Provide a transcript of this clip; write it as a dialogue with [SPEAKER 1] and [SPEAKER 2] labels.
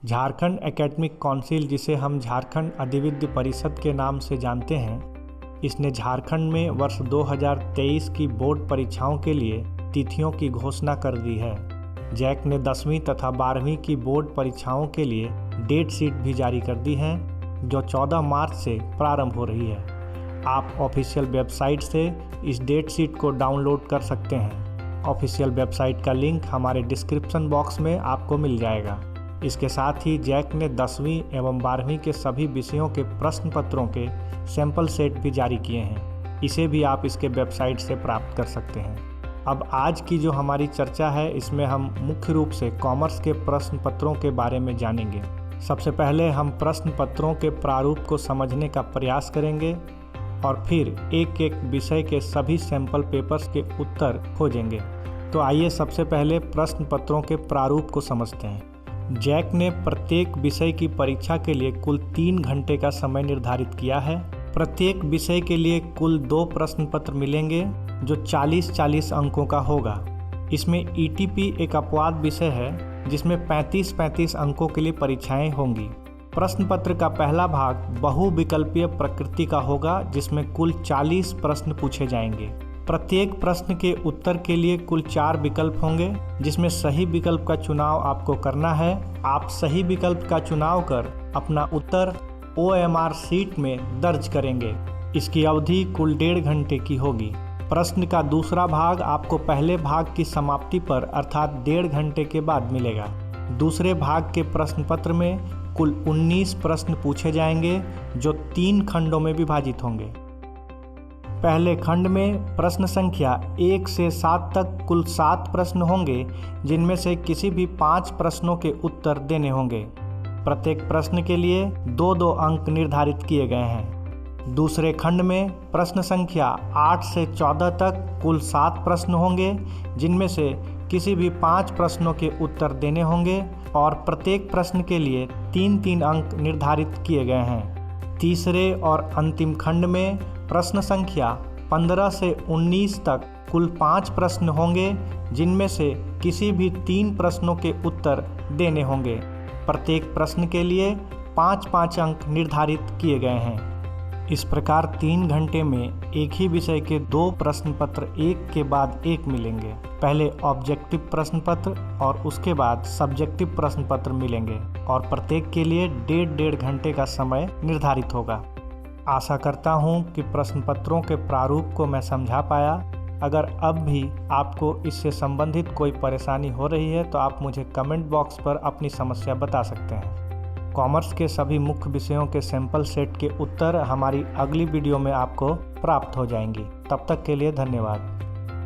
[SPEAKER 1] Jharkhand academic council, जिसे हम झारखंड अधिविद्य परिषद के नाम से जानते हैं, इसने झारखंड में वर्ष 2023 की बोर्ड परीक्षाओं के लिए तिथियों की घोषणा कर दी है। जैक ने 10वीं तथा 12वीं की बोर्ड परीक्षाओं के लिए डेट शीट भी जारी कर दी है, जो 14 मार्च से प्रारंभ हो रही है। आप ऑफिशियल वेबसाइट से इस डेट शीट को डाउनलोड कर सकते हैं। ऑफिशियल वेबसाइट का लिंक हमारे डिस्क्रिप्शन बॉक्स में आपको मिल जाएगा। इसके साथ ही जैक ने 10वीं एवं 12वीं के सभी विषयों के प्रश्न पत्रों के सैंपल सेट भी जारी किए हैं। इसे भी आप इसके वेबसाइट से प्राप्त कर सकते हैं। अब आज की जो हमारी चर्चा है, इसमें हम मुख्य रूप से कॉमर्स के प्रश्न पत्रों के बारे में जानेंगे। सबसे पहले हम प्रश्न पत्रों के प्रारूप को समझने का प्रयास करेंगे और फिर एक एक विषय के सभी सैंपल पेपर्स के उत्तर खोजेंगे। तो आइए सबसे पहले प्रश्न पत्रों के प्रारूप को समझते हैं। जैक ने प्रत्येक विषय की परीक्षा के लिए कुल 3 घंटे का समय निर्धारित किया है। प्रत्येक विषय के लिए कुल 2 प्रश्न पत्र मिलेंगे, जो 40-40 अंकों का होगा। इसमें ईटीपी एक अपवाद विषय है, जिसमें 35-35 अंकों के लिए परीक्षाएं होंगी। प्रश्न पत्र का पहला भाग बहुविकल्पीय प्रकृति का होगा, जिसमें कुल 40 प्रश्न पूछे जाएंगे। प्रत्येक प्रश्न के उत्तर के लिए कुल 4 विकल्प होंगे, जिसमें सही विकल्प का चुनाव आपको करना है। आप सही विकल्प का चुनाव कर अपना उत्तर OMR शीट में दर्ज करेंगे। इसकी अवधि कुल 1.5 घंटे की होगी। प्रश्न का दूसरा भाग आपको पहले भाग की समाप्ति पर अर्थात 1.5 घंटे के बाद मिलेगा। दूसरे भाग के प्रश्न पत्र में कुल 19 प्रश्न पूछे जाएंगे, जो 3 खंडों में विभाजित होंगे। पहले खंड में प्रश्न संख्या 1 से 7 तक कुल 7 प्रश्न होंगे, जिनमें से किसी भी 5 प्रश्नों के उत्तर देने होंगे। प्रत्येक प्रश्न के लिए 2-2 अंक निर्धारित किए गए हैं। दूसरे खंड में प्रश्न संख्या 8 से 14 तक कुल 7 प्रश्न होंगे, जिनमें से किसी भी 5 प्रश्नों के उत्तर देने होंगे और प्रत्येक प्रश्न के लिए 3-3 अंक निर्धारित किए गए हैं। तीसरे और अंतिम खंड में प्रश्न संख्या 15 से 19 तक कुल 5 प्रश्न होंगे, जिनमें से किसी भी 3 प्रश्नों के उत्तर देने होंगे। प्रत्येक प्रश्न के लिए 5-5 अंक निर्धारित किए गए हैं। इस प्रकार 3 घंटे में एक ही विषय के 2 प्रश्न पत्र एक के बाद एक मिलेंगे। पहले ऑब्जेक्टिव प्रश्न पत्र और उसके बाद सब्जेक्टिव प्रश्न पत्र मिलेंगे और प्रत्येक के लिए 1.5 घंटे का समय निर्धारित होगा। आशा करता हूं कि प्रश्न पत्रों के प्रारूप को मैं समझा पाया। अगर अब भी आपको इससे संबंधित कोई परेशानी हो रही है, तो आप मुझे कमेंट बॉक्स पर अपनी समस्या बता सकते हैं। कॉमर्स के सभी मुख्य विषयों के सैंपल सेट के उत्तर हमारी अगली वीडियो में आपको प्राप्त हो जाएंगी। तब तक के लिए धन्यवाद।